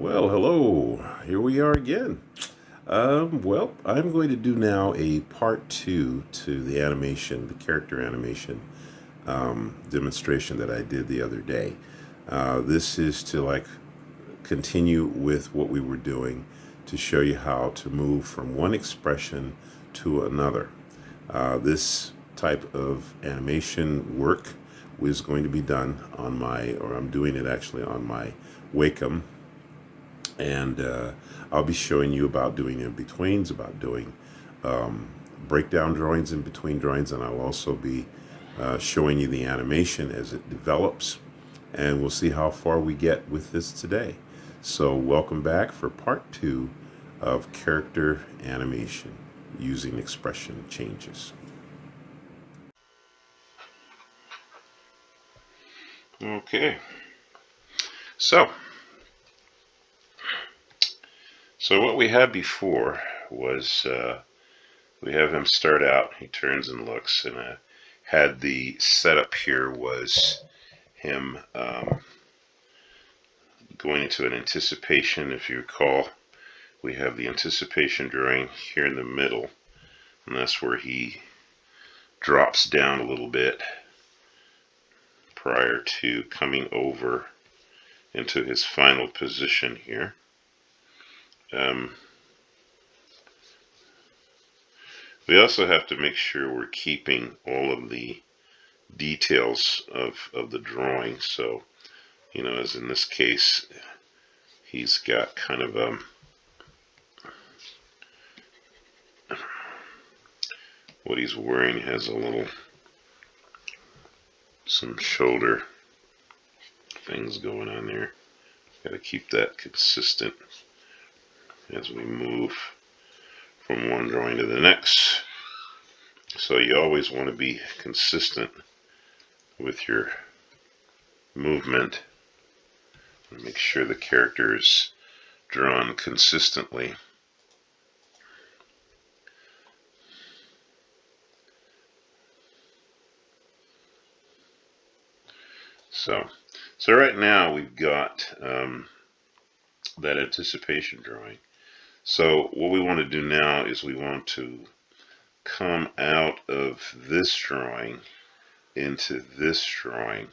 Well, hello. Here we are again. I'm going to do now a part two to the animation, the character animation demonstration that I did the other day. This is to continue with what we were doing to show you how to move from one expression to another. This type of animation work is going to be done on I'm doing it actually on my Wacom, and I'll be showing you about doing in-betweens, about doing breakdown drawings in between drawings, and I'll also be showing you the animation as it develops, and we'll see how far we get with this today. So welcome back for part two of character animation using expression changes. Okay, so what we had before was we have him start out, he turns and looks, and had the setup here was him going into an anticipation. If you recall, we have the anticipation drawing here in the middle, and that's where he drops down a little bit prior to coming over into his final position here. We also have to make sure we're keeping all of the details of the drawing. So, as in this case, he's got kind of what he's wearing has some shoulder things going on there. Got to keep that consistent as we move from one drawing to the next. So you always want to be consistent with your movement and make sure the character is drawn consistently. So right now we've got that anticipation drawing. So what we want to do now is we want to come out of this drawing into this drawing.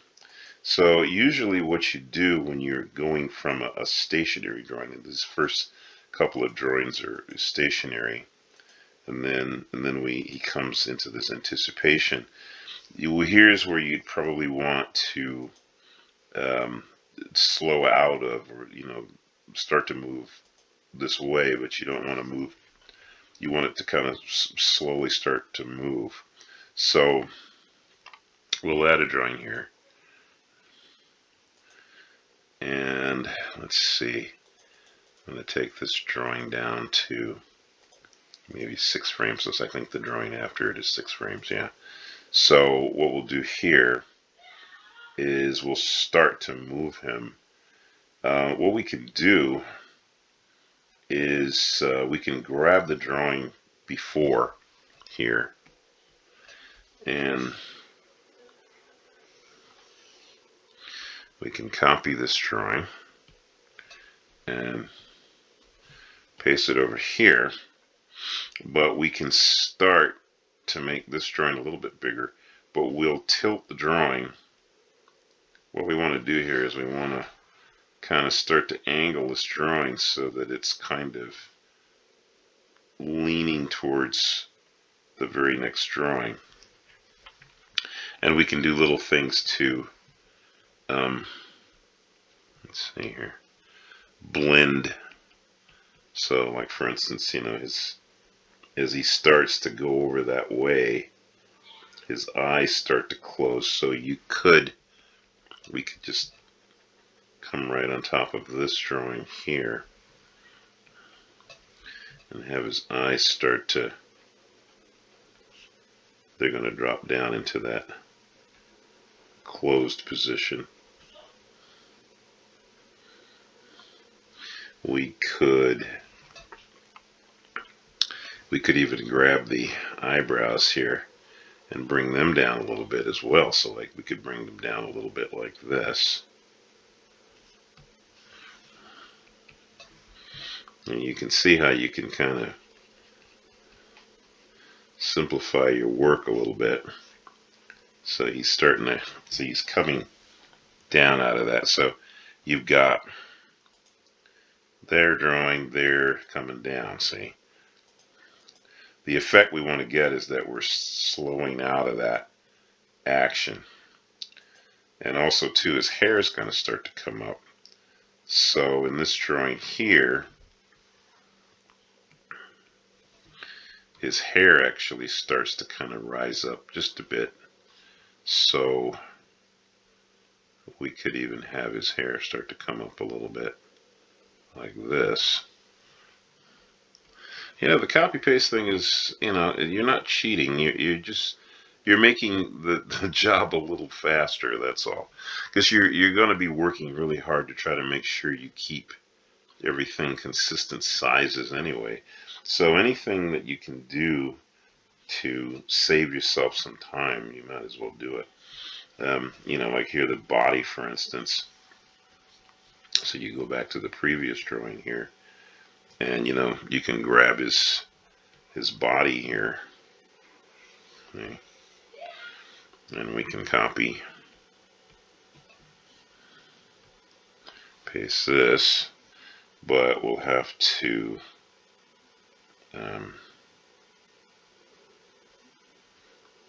So usually what you do when you're going from a stationary drawing, and these first couple of drawings are stationary, and then he comes into this anticipation. Here's where you'd probably want to slow out of, or start to move this way, but you don't want to move. You want it to kind of slowly start to move. So we'll add a drawing here. And let's see, I'm going to take this drawing down to maybe 6 frames, since I think the drawing after it is 6 frames, yeah. So what we'll do here is we'll start to move him. What we can do is we can grab the drawing before here, and we can copy this drawing and paste it over here, but we can start to make this drawing a little bit bigger, but we'll tilt the drawing. What we want to do here is we want to kind of start to angle this drawing so that it's kind of leaning towards the very next drawing. And we can do little things to let's see here, blend. So like for instance, as he starts to go over that way, his eyes start to close. So we could just come right on top of this drawing here and have his eyes start to, they're going to drop down into that closed position. We could even grab the eyebrows here and bring them down a little bit as well. So like we could bring them down a little bit like this. And you can see how you can kind of simplify your work a little bit. So he's starting to, see he's coming down out of that. So you've got their drawing, they're coming down, see. The effect we want to get is that we're slowing out of that action. And also too, his hair is going to start to come up. So in this drawing here, his hair actually starts to kind of rise up just a bit. So we could even have his hair start to come up a little bit like this. The copy paste thing is, you're not cheating. You're making the job a little faster. That's all. Because you're going to be working really hard to try to make sure you keep everything consistent sizes anyway. So anything that you can do to save yourself some time, you might as well do it. Like here, the body, for instance. So you go back to the previous drawing here, and you can grab his body here, okay? And we can copy, paste this, but we'll have to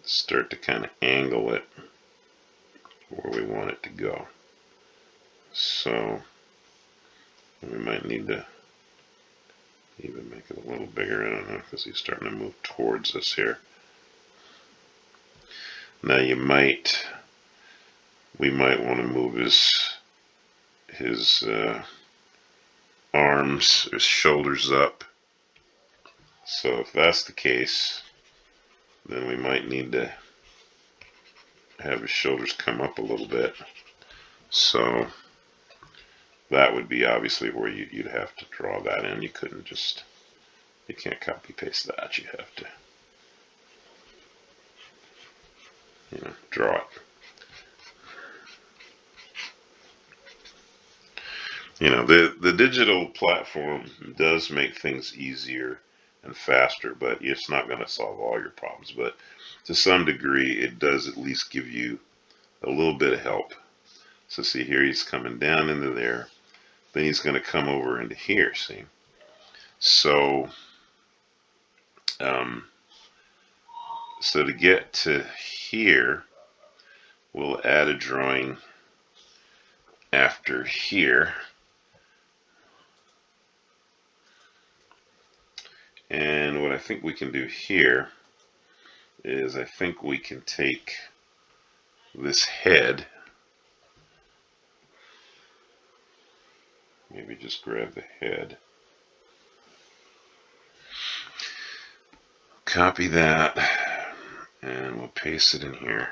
start to kind of angle it where we want it to go. So we might need to even make it a little bigger. I don't know, because he's starting to move towards us here. Now we might want to move his arms, his shoulders up. So if that's the case, then we might need to have his shoulders come up a little bit. So that would be obviously where you'd have to draw that in. You can't copy paste that. You have to, draw it. The digital platform does make things easier and faster, but it's not going to solve all your problems. But to some degree, it does at least give you a little bit of help. So see here, he's coming down into there. Then he's going to come over into here, see? So, so to get to here, we'll add a drawing after here. And what I think we can do here is I think we can take this head, maybe just grab the head, copy that, and we'll paste it in here.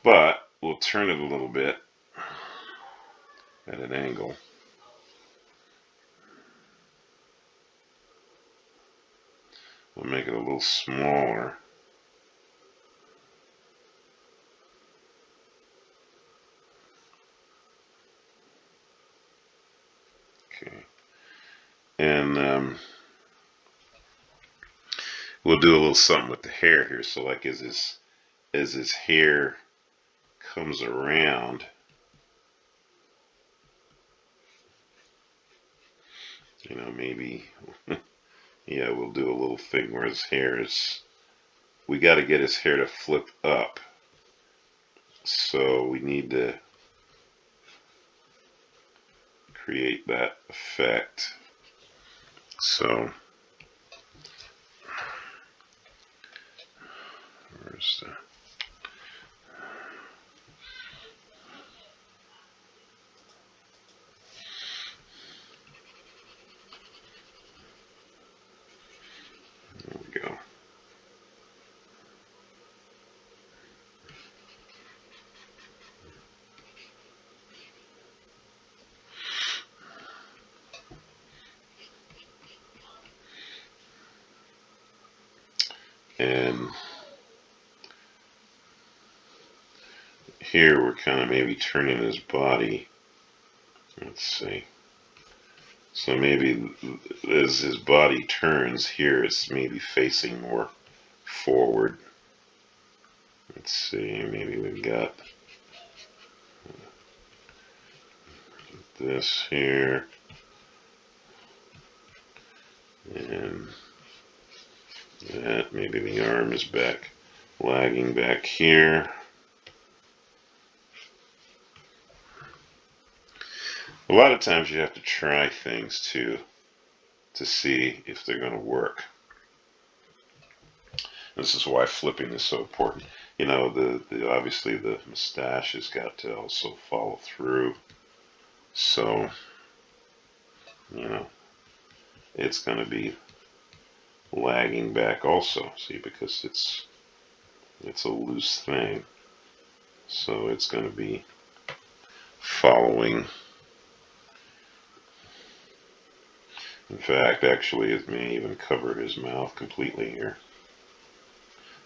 But we'll turn it a little bit at an angle. We'll make it a little smaller. Okay. And we'll do a little something with the hair here. So like as his hair comes around, maybe, yeah, we'll do a little thing where his hair is, we got to get his hair to flip up. So we need to create that effect. So where's the, there we go. And here we're kind of maybe turning his body. Let's see. So maybe as his body turns here, it's maybe facing more forward. Let's see, maybe we've got this here, and that. Maybe the arm is back, lagging back here. A lot of times you have to try things to see if they're going to work. This is why flipping is so important. You know, the obviously the mustache has got to also follow through. So, you know, it's going to be lagging back also. See, because it's a loose thing. So it's going to be following. In fact, actually, it may even cover his mouth completely here,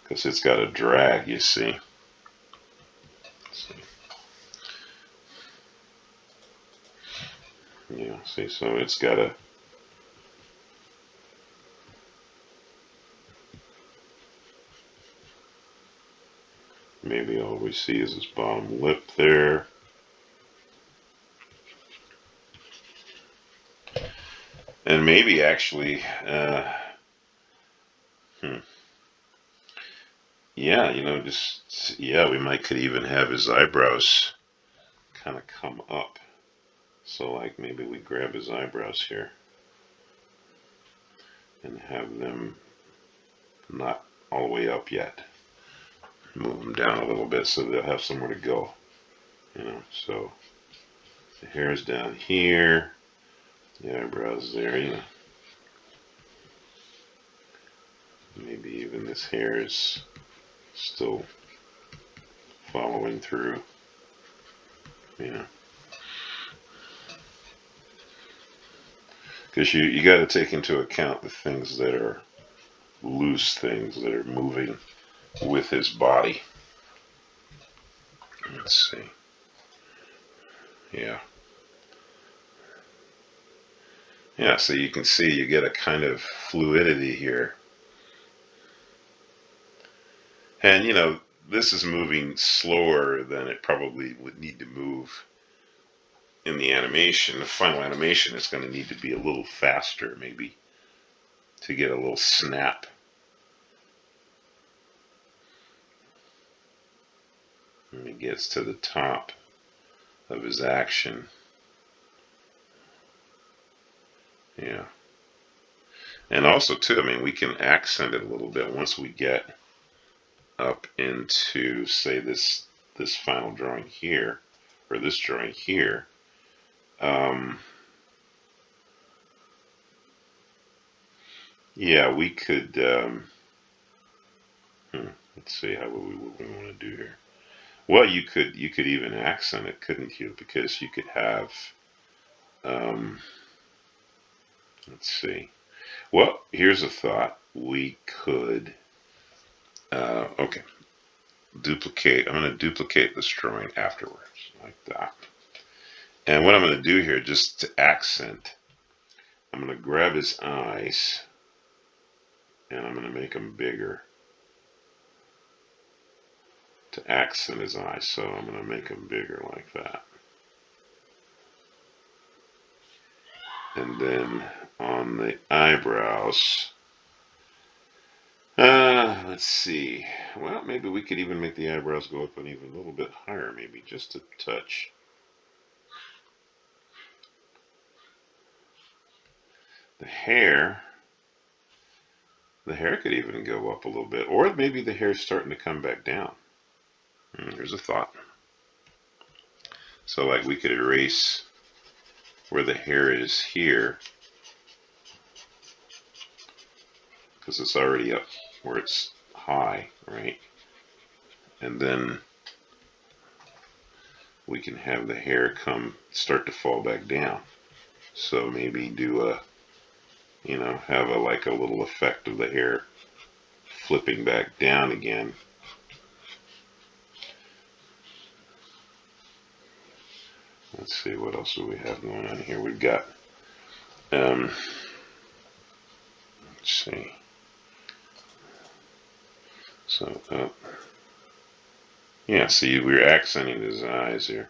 because it's got a drag, you see. Yeah, see, so it's got a, maybe all we see is his bottom lip there. And maybe actually, yeah, you know, yeah, we could even have his eyebrows kind of come up. So like maybe we grab his eyebrows here and have them not all the way up yet. Move them down a little bit so they'll have somewhere to go. You know, so the hair's down here, the eyebrows there, you know. Maybe even this hair is still following through, you know. Because you got to take into account the things that are loose, things that are moving with his body. Let's see. Yeah. Yeah, so you can see you get a kind of fluidity here. And, you know, this is moving slower than it probably would need to move in the animation. The final animation is going to need to be a little faster, maybe, to get a little snap. When he gets to the top of his action. Yeah. And also, too, I mean, we can accent it a little bit once we get up into, say, this final drawing here, or this drawing here. Yeah, we could, let's see what we want to do here. Well, you could even accent it, couldn't you? Because you could have, let's see. Well, here's a thought. We could, okay, duplicate. I'm going to duplicate this drawing afterwards, like that. And what I'm going to do here, just to accent, I'm going to grab his eyes, and I'm going to make them bigger to accent his eyes. So I'm going to make them bigger like that. And then on the eyebrows, let's see. Well, maybe we could even make the eyebrows go up an even a little bit higher, maybe just a touch. The hair could even go up a little bit, or maybe the hair's starting to come back down. Here's a thought. So like we could erase where the hair is here, because it's already up where it's high, right? And then we can have the hair start to fall back down. So maybe do a, you know, have a little effect of the hair flipping back down again. Let's see, what else do we have going on here? We've got let's see. So, yeah, see, we're accenting his eyes here.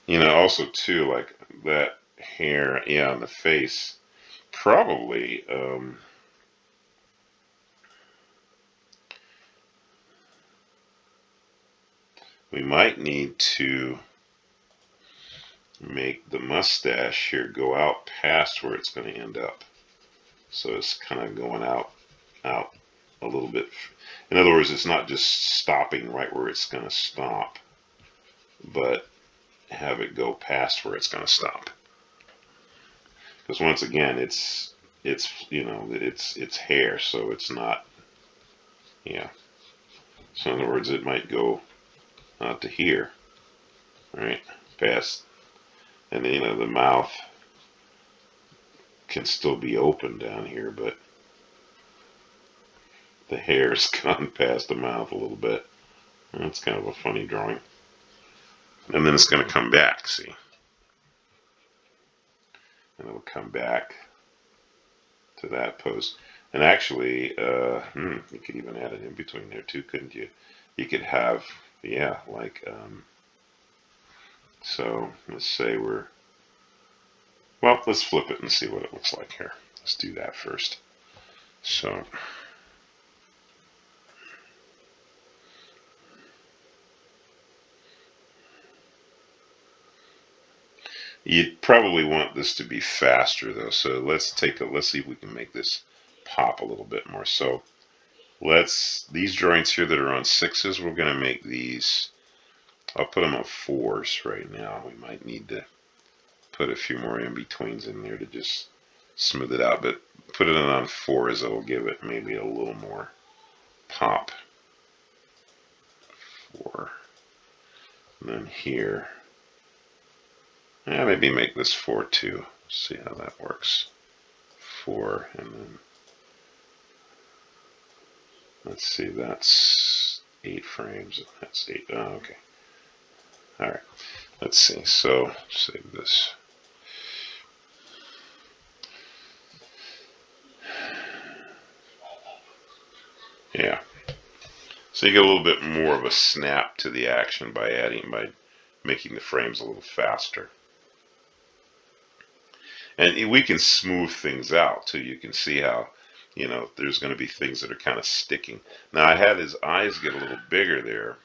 You know, also too, like that hair, yeah, on the face. Probably, we might need to make the mustache here go out past where it's going to end up. So it's kind of going out a little bit. In other words, it's not just stopping right where it's going to stop, but have it go past where it's going to stop. Because once again, it's you know it's hair, so it's not, yeah. So in other words, it might go out to here, right, past, and then you know the mouth can still be open down here, but the hair's gone past the mouth a little bit. That's kind of a funny drawing. And then it's going to come back, see? And it'll come back to that pose. And actually, you could even add it in between there too, couldn't you? You could have, yeah, like, so let's say well, let's flip it and see what it looks like here. Let's do that first. So, you'd probably want this to be faster though. So let's see if we can make this pop a little bit more. So these joints here that are on 6s, we're going to make these, I'll put them on 4s right now. We might need to put a few more in-betweens in there to just smooth it out, but put it on 4s, it'll give it maybe a little more pop. 4. And then here, yeah, maybe make this 4 too. See how that works. 4, and then let's see, that's 8 frames. That's 8. Oh, okay. All right. Let's see. So save this. Yeah. So you get a little bit more of a snap to the action by making the frames a little faster. And we can smooth things out too. You can see how, you know, there's going to be things that are kind of sticking. Now I had his eyes get a little bigger there.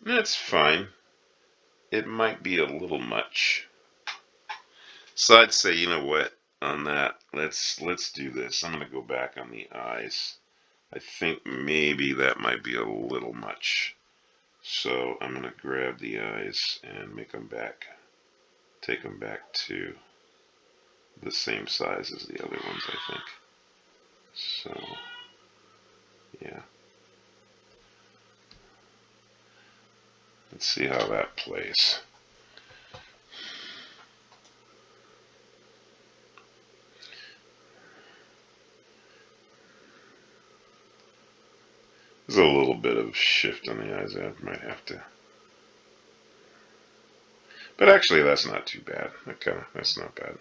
That's fine. It might be a little much. So I'd say, you know what, on that, let's do this. I'm going to go back on the eyes. I think maybe that might be a little much. So I'm going to grab the eyes and make them back, take them back to the same size as the other ones, I think. So, yeah. Let's see how that plays. There's a little bit of shift on the eyes. I might have to. But actually, that's not too bad. That's not bad.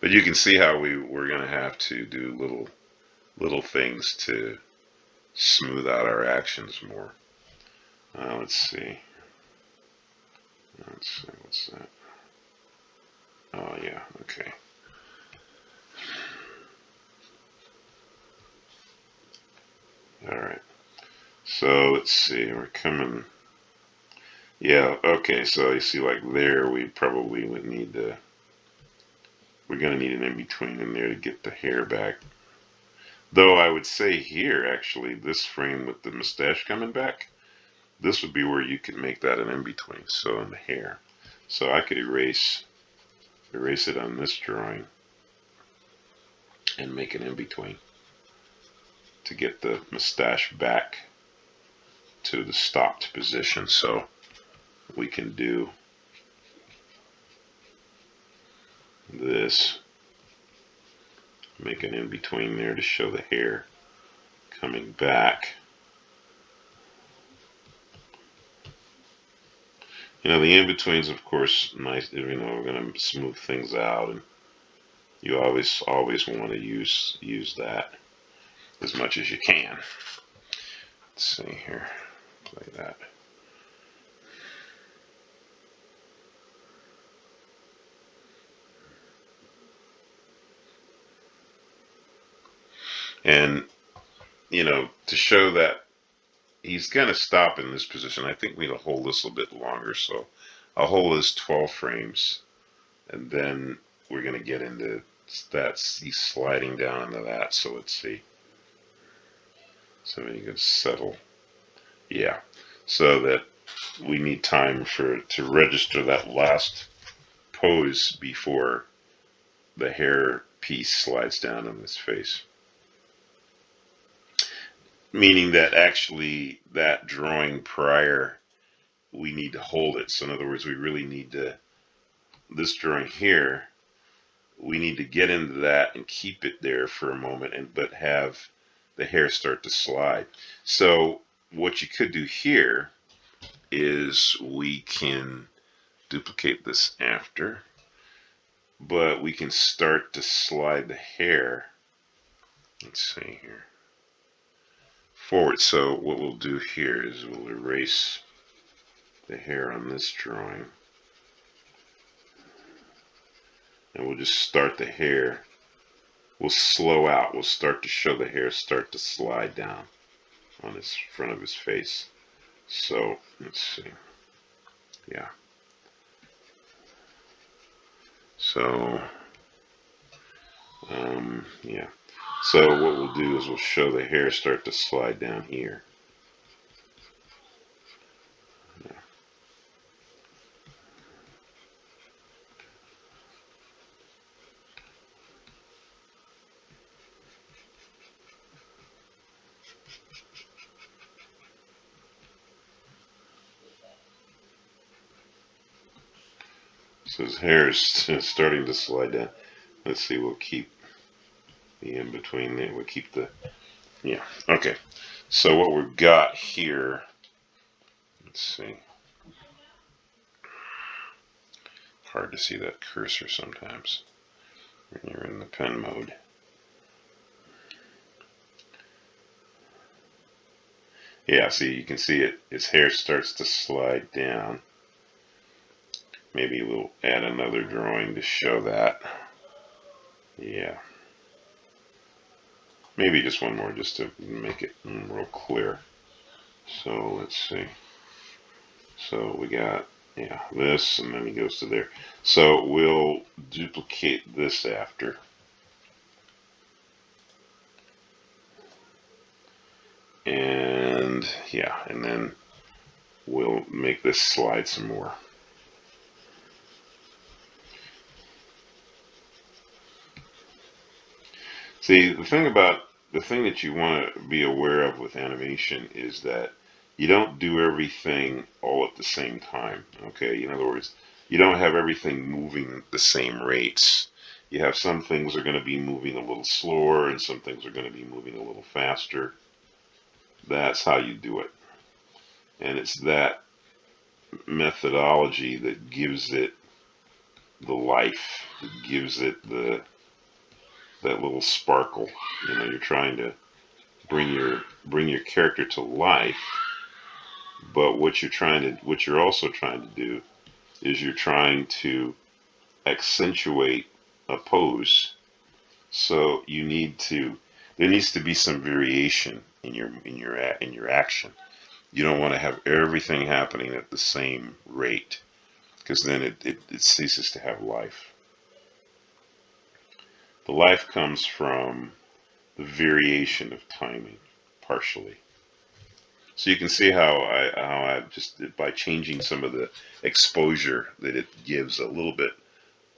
But you can see how we're going to have to do little things to smooth out our actions more. Let's see. What's that? Oh, yeah, okay. Alright. So, let's see, we're coming. Yeah, okay, so you see, like there, we probably would need to. We're going to need an in-between in there to get the hair back. Though I would say here, actually, this frame with the mustache coming back, this would be where you could make that an in-between, so in the hair. So I could erase it on this drawing and make an in-between to get the mustache back to the stopped position. So we can do this, make an in-between there to show the hair coming back. The in-betweens, of course, nice. We're going to smooth things out, and you always want to use that as much as you can. Let's see here, play that. And to show that he's going to stop in this position, I think we need to hold this a bit longer. So I'll hold this 12 frames, and then we're going to get into that. He's sliding down into that. So let's see. So you can settle. Yeah. So that we need time to register that last pose before the hair piece slides down on his face. Meaning that actually that drawing prior, we need to hold it. So in other words, we really need to, this drawing here, we need to get into that and keep it there for a moment, but have the hair start to slide. So what you could do here is we can duplicate this after, but we can start to slide the hair. Let's see here. Forward. So what we'll do here is we'll erase the hair on this drawing, and we'll just start the hair. We'll slow out. We'll start to show the hair start to slide down on his front of his face. So let's see. Yeah. So yeah. So what we'll do is we'll show the hair start to slide down here. Yeah. So his hair is starting to slide down. Let's see, we'll keep the in between there. We'll keep the, yeah, okay. So what we've got here, let's see. Hard to see that cursor sometimes when you're in the pen mode. Yeah, see, you can see it. His hair starts to slide down. Maybe we'll add another drawing to show that. Yeah. Maybe just one more just to make it real clear. So let's see. So we got, yeah, this, and then he goes to there. So we'll duplicate this after. And yeah, and then we'll make this slide some more. See, the thing that you want to be aware of with animation is that you don't do everything all at the same time. Okay, in other words, you don't have everything moving at the same rates. You have some things are going to be moving a little slower, and some things are going to be moving a little faster. That's how you do it, and it's that methodology that gives it the life, that gives it that little sparkle. You're trying to bring your character to life, but what you're also trying to do is you're trying to accentuate a pose. So there needs to be some variation in your action. You don't want to have everything happening at the same rate, because then it ceases to have life. The life comes from the variation of timing, partially. So you can see how I just, by changing some of the exposure, that it gives a little bit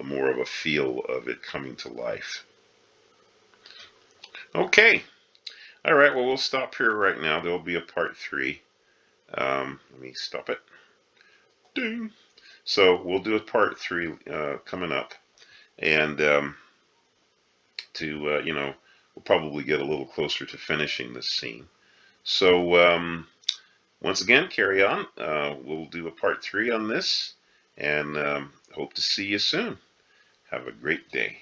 more of a feel of it coming to life. Okay. All right. Well, we'll stop here right now. There'll be a part 3. Let me stop it. Ding. So we'll do a part 3 coming up, and we'll probably get a little closer to finishing this scene. So once again, carry on. We'll do a part 3 on this, and hope to see you soon. Have a great day.